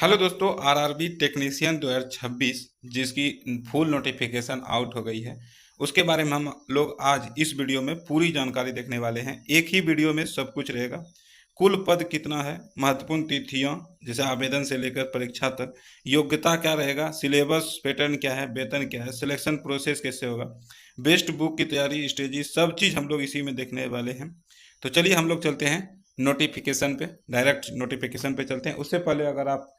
Hello दोस्तों, RRB technician 2026 जिसकी full notification out हो गई है, उसके बारे में हम लोग आज इस वीडियो में पूरी जानकारी देखने वाले हैं। एक ही वीडियो में सब कुछ रहेगा। कुल पद कितना है, महत्वपूर्ण तिथियां जैसे आवेदन से लेकर परीक्षा तक, योग्यता क्या रहेगा, सिलेबस पैटर्न क्या है, वेतन क्या है, सिलेक्शन प्रोसेस कैसे होगा, बेस्ट बुक की तैयारी स्टेजेस, सब चीज़ हम लोग इसी में देखने वाले हैं। तो चलिए हम लोग चलते हैं नोटिफिकेशन पे, डायरेक्ट नोटिफिकेशन पे चलते हैं। उससे पहले अगर आप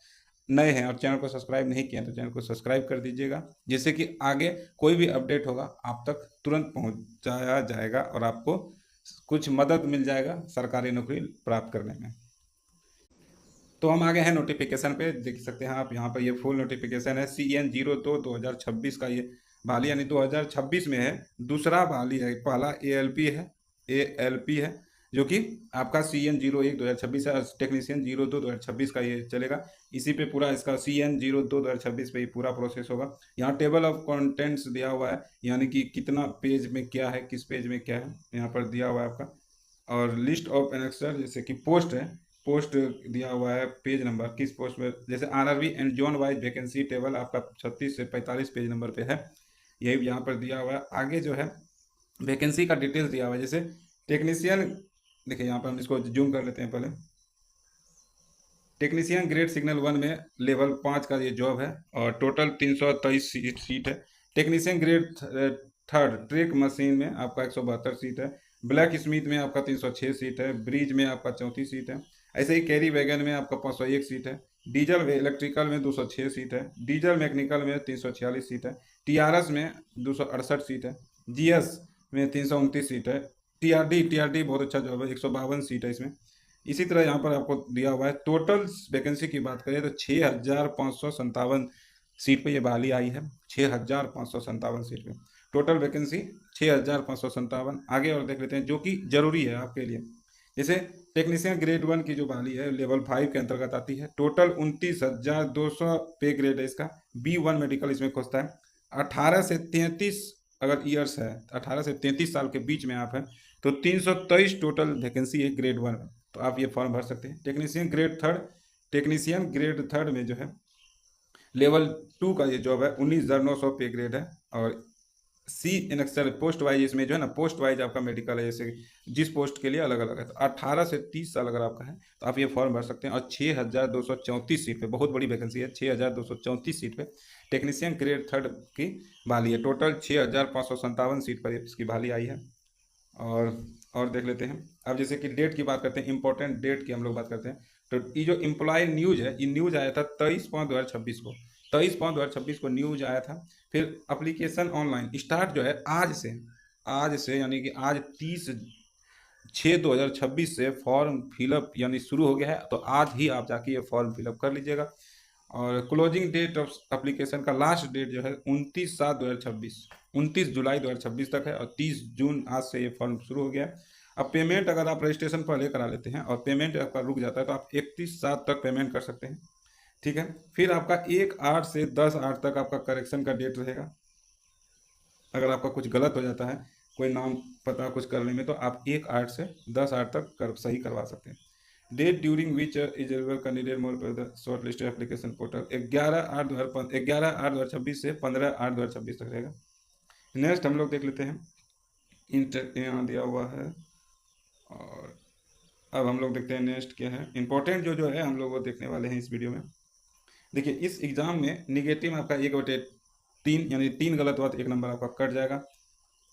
नए हैं और चैनल को सब्सक्राइब नहीं किया तो चैनल को सब्सक्राइब कर दीजिएगा, जिससे कि आगे कोई भी अपडेट होगा आप तक तुरंत पहुंचाया जाएगा और आपको कुछ मदद मिल जाएगा सरकारी नौकरी प्राप्त करने में। तो हम आगे हैं नोटिफिकेशन पे, देख सकते हैं आप यहाँ पर। ये फुल नोटिफिकेशन है CN02 2026 का। ये बहाली यानी 2026 में है। दूसरा बहाली है, पहला ALP है, ALP है जो कि आपका CN01 2026 है। टेक्नीशियन 02 2026 का ये चलेगा। इसी पे पूरा इसका CN02 2026 पे ही पूरा प्रोसेस होगा। यहाँ टेबल ऑफ कंटेंट्स दिया हुआ है, यानी कि कितना पेज में क्या है, किस पेज में क्या है, यहाँ पर दिया हुआ है आपका। और लिस्ट ऑफ एनेक्सर जैसे कि पोस्ट है, पोस्ट दिया हुआ है, पेज नंबर किस पोस्ट में, जैसे RRB and zone wise vacancy table आपका 36 से 45 पेज नंबर पे है, यही यहाँ पर दिया हुआ है। आगे जो है वैकेंसी का डिटेल्स दिया हुआ है। जैसे टेक्नीशियन, देखिए यहाँ पर हम इसको जूम कर लेते हैं पहले। टेक्नीशियन ग्रेड सिग्नल 1 में लेवल 5 का ये जॉब है और टोटल 323 सीट है। Technician grade third track machine में आपका 172 सीट है। ब्लैक स्मिथ में आपका 306 सीट है। ब्रिज में आपका 34 सीट है। ऐसे ही कैरी वैगन में आपका 501 सीट है। डीजल इलेक्ट्रिकल में 206 सीट है। डीजल मैकेनिकल में 346 सीट है। टीआरएस में 268 सीट है। जीएस में 329 सीट है। टीआरडी बहुत अच्छा जॉब है, 152 सीट है इसमें। इसी तरह यहाँ पर आपको दिया हुआ है। टोटल वैकेंसी की बात करें तो 6,557 सीट पे ये बहाली आई है। 6,557 सीट पे टोटल वैकेंसी, 6,557। आगे और देख लेते हैं जो कि जरूरी है आपके लिए। जैसे टेक्नीशियन ग्रेड 1 की जो बहाली है लेवल 5 के अंतर्गत आती है। टोटल 29,200 पे ग्रेड है इसका। B1 मेडिकल इसमें खुजता है। 18 से 33 अगर ईयर्स है, 18 से 33 साल के बीच में आप हैं तो 323 टोटल वैकेंसी है ग्रेड 1 में, तो आप ये फॉर्म भर सकते हैं। टेक्नीशियन ग्रेड थर्ड में जो है लेवल 2 का ये जॉब है, 19,900 पे ग्रेड है। और सी एनेक्सर पोस्ट वाइज, इसमें जो है ना पोस्ट वाइज आपका मेडिकल है, जैसे जिस पोस्ट के लिए अलग अलग है। तो 18 से 30 साल अगर आपका है तो आप ये फॉर्म भर सकते हैं। और 6,234 सीट पे, बहुत बड़ी वैकेंसी है, 6,234 सीट पे टेक्नीशियन ग्रेड थर्ड की बहाली है। टोटल 6,557 सीट पर इसकी बहाली आई है। और देख लेते हैं अब, जैसे कि डेट की बात करते हैं, इंपॉर्टेंट डेट की हम लोग बात करते हैं। तो ये जो एम्प्लॉय न्यूज है, ये न्यूज आया था 23/5/2026 को। 23/5/2026 को न्यूज आया था। फिर अप्लीकेशन ऑनलाइन स्टार्ट जो है आज से यानी कि आज 30/6/2026 से फॉर्म फिलअप यानी शुरू हो गया है। तो आज ही आप जाके ये फॉर्म फिलअप कर लीजिएगा। और क्लोजिंग डेट ऑफ एप्लीकेशन का लास्ट डेट जो है 29/7/2026, 29 जुलाई 2026 तक है। और 30 जून आज से ये फॉर्म शुरू हो गया है। अब पेमेंट अगर आप रजिस्ट्रेशन पहले करा लेते हैं और पेमेंट आपका रुक जाता है तो आप 31/7 तक पेमेंट कर सकते हैं, ठीक है। फिर आपका 1/8 से 10/8 तक आपका करेक्शन का डेट रहेगा। अगर आपका कुछ गलत हो जाता है, कोई नाम पता कुछ करने में, तो आप 1/8 से 10/8 तक सही करवा सकते हैं। Date during which eligible candidate more पर the short list application portal 11/8/2026 से 15/8/2026 तक रहेगा। नेक्स्ट हम लोग देख लेते हैं, इंटर यहाँ दिया हुआ है। और अब हम लोग देखते हैं नेक्स्ट क्या है। इंपॉर्टेंट जो जो है हम लोग वो देखने वाले हैं इस वीडियो में। देखिए इस एग्ज़ाम में निगेटिव आपका 1/3 यानी 3 गलत हुआ तो 1 नंबर आपका कट जाएगा,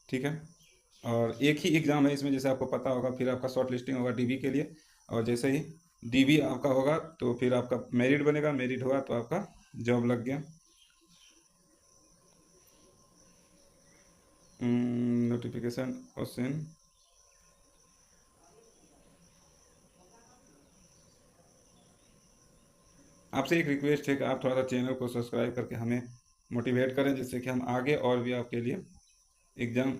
ठीक है। और एक ही एग्ज़ाम है इसमें, जैसे आपको पता होगा। फिर आपका शॉर्ट लिस्टिंग होगा DB के लिए, और जैसे ही DB आपका होगा तो फिर आपका मेरिट बनेगा। मेरिट होगा तो आपका जॉब लग गया। नोटिफिकेशन क्वेश्चन, आपसे एक रिक्वेस्ट है कि आप थोड़ा सा चैनल को सब्सक्राइब करके हमें मोटिवेट करें, जिससे कि हम आगे और भी आपके लिए एग्ज़ाम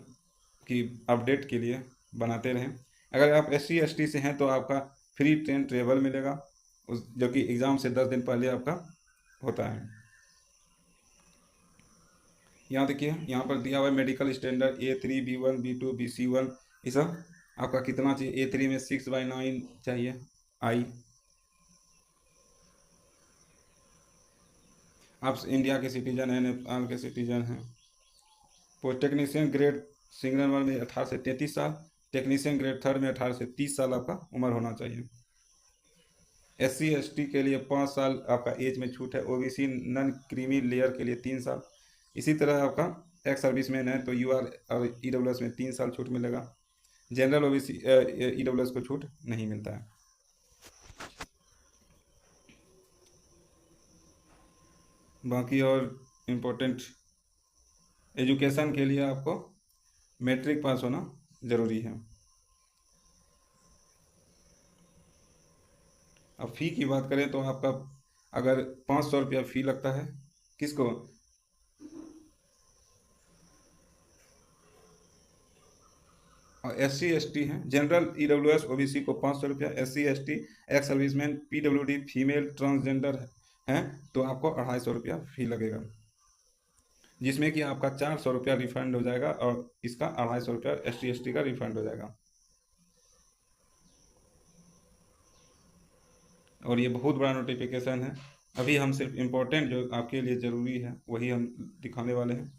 की अपडेट के लिए बनाते रहें। अगर आप SC ST से हैं तो आपका फ्री ट्रेन ट्रेवल मिलेगा, उस जो कि एग्ज़ाम से 10 दिन पहले आपका होता है। यहाँ देखिए, यहाँ पर दिया हुआ है medical standard A3 B1 B2 BC1, ये सब आपका कितना चाहिए। A3 में 6/9 चाहिए, I। आप इंडिया के सिटीजन हैं, नेपाल के सिटीजन हैं। Post technician grade signal one में 18 से 33 साल, टेक्नीशियन ग्रेड थर्ड में 18 से 30 साल आपका उम्र होना चाहिए। SC ST के लिए 5 साल आपका एज में छूट है। OBC नन क्रीमी लेयर के लिए 3 साल। इसी तरह आपका एक्स सर्विसमैन है तो UR और EWS में 3 साल छूट मिलेगा। जनरल OBC EWS को छूट नहीं मिलता है। बाकी और इम्पोर्टेंट, एजुकेशन के लिए आपको मैट्रिक पास होना ज़रूरी है। अब फ़ी की बात करें तो आपका अगर 500 रुपया फ़ी लगता है, किसको? और SC ST हैं, जनरल EWS OBC को 500 रुपया, SC ST ex serviceman PWD female transgender हैं तो आपको 250 रुपया फ़ी लगेगा, जिसमें कि आपका 400 रुपया रिफंड हो जाएगा और इसका 250 रुपया ST ST का रिफंड हो जाएगा। और ये बहुत बड़ा नोटिफिकेशन है। अभी हम सिर्फ इम्पोर्टेंट जो आपके लिए ज़रूरी है वही हम दिखाने वाले हैं।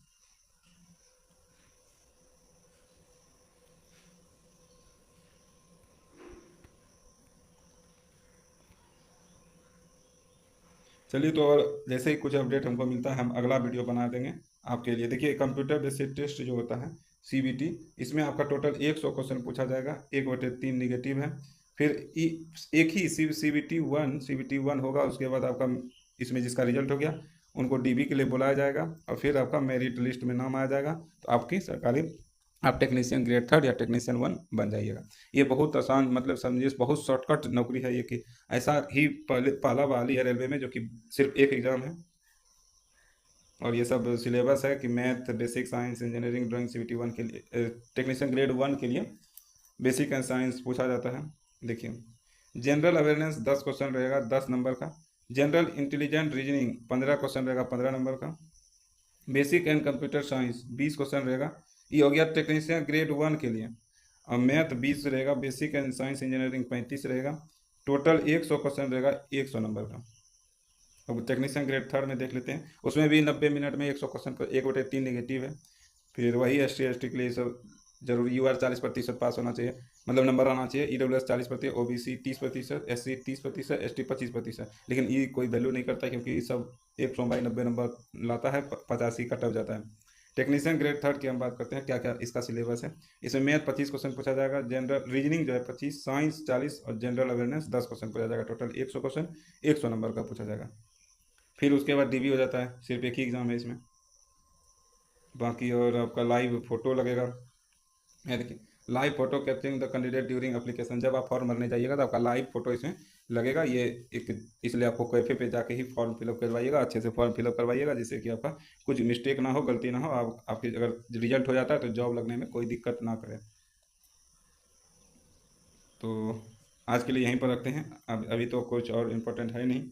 चलिए, तो और जैसे ही कुछ अपडेट हमको मिलता है हम अगला वीडियो बना देंगे आपके लिए। देखिए, कंप्यूटर बेस्ड टेस्ट जो होता है CBT, इसमें आपका टोटल 100 क्वेश्चन पूछा जाएगा, 1/3 निगेटिव है। फिर एक ही CBT 1 होगा, उसके बाद आपका इसमें जिसका रिजल्ट हो गया उनको DB के लिए बुलाया जाएगा और फिर आपका मेरिट लिस्ट में नाम आ जाएगा तो आपकी सरकारी आप टेक्नीशियन ग्रेड थर्ड या टेक्नीशियन 1 बन जाइएगा। ये बहुत आसान, मतलब समझिए बहुत शॉर्टकट नौकरी है ये, कि ऐसा ही पहला बहाली है रेलवे में जो कि सिर्फ एक एग्ज़ाम है। और ये सब सिलेबस है कि math, basic science, engineering, drawing CBT 1 के लिए, टेक्नीशियन ग्रेड 1 के लिए बेसिक एंड साइंस पूछा जाता है। देखिए, जनरल अवेयरनेस 10 क्वेश्चन रहेगा 10 नंबर का। जनरल इंटेलिजेंट रीजनिंग 15 क्वेश्चन रहेगा 15 नंबर का। Basic and computer science 20 question रहेगा, ये हो गया टेक्नीशियन ग्रेड 1 के लिए। और मैथ 20 रहेगा, बेसिक एंड साइंस इंजीनियरिंग 35 रहेगा। टोटल 100 क्वेश्चन रहेगा 100 नंबर का। अब टेक्नीशियन ग्रेड थर्ड में देख लेते हैं, उसमें भी 90 मिनट में 100 क्वेश्चन का 1/3 निगेटिव है। फिर वही ST ST के लिए सब जरूरी, UR 40% पास होना चाहिए, मतलब नंबर आना चाहिए। EWS 40%, OBC 30%, SC 30%, ST 25%। लेकिन ये कोई वैल्यू नहीं करता क्योंकि ये सब 100/90 नंबर लाता है, 85 कट ऑफ जाता है। टेक्नीशियन ग्रेड थर्ड की हम बात करते हैं, क्या क्या इसका सिलेबस है। इसमें मैथ 25 क्वेश्चन पूछा जाएगा, जनरल रीजनिंग जो है 25, साइंस 40 और जनरल अवेयरनेस 10 क्वेश्चन पूछा जाएगा। टोटल 100 क्वेश्चन 100 नंबर का पूछा जाएगा। फिर उसके बाद DB हो जाता है, सिर्फ एक ही एग्ज़ाम है इसमें। बाकी और आपका लाइव फोटो लगेगा। है, देखिए, live photo capturing the candidate during application, जब आप फॉर्म भरने जाइएगा तो आपका लाइव फोटो इसमें लगेगा। ये एक, इसलिए आपको कैफे पे जाके ही फॉर्म फिलअप करवाइएगा, अच्छे से फॉर्म फिलअप करवाइएगा जिससे कि आपका कुछ मिस्टेक ना हो, गलती ना हो, आप आपकी अगर रिजल्ट हो जाता है तो जॉब लगने में कोई दिक्कत ना करे। तो आज के लिए यहीं पर रखते हैं। अब अभी तो कुछ और इम्पोर्टेंट है नहीं,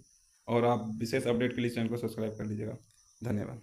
और आप विशेष अपडेट के लिए चैनल को सब्सक्राइब कर लीजिएगा। धन्यवाद।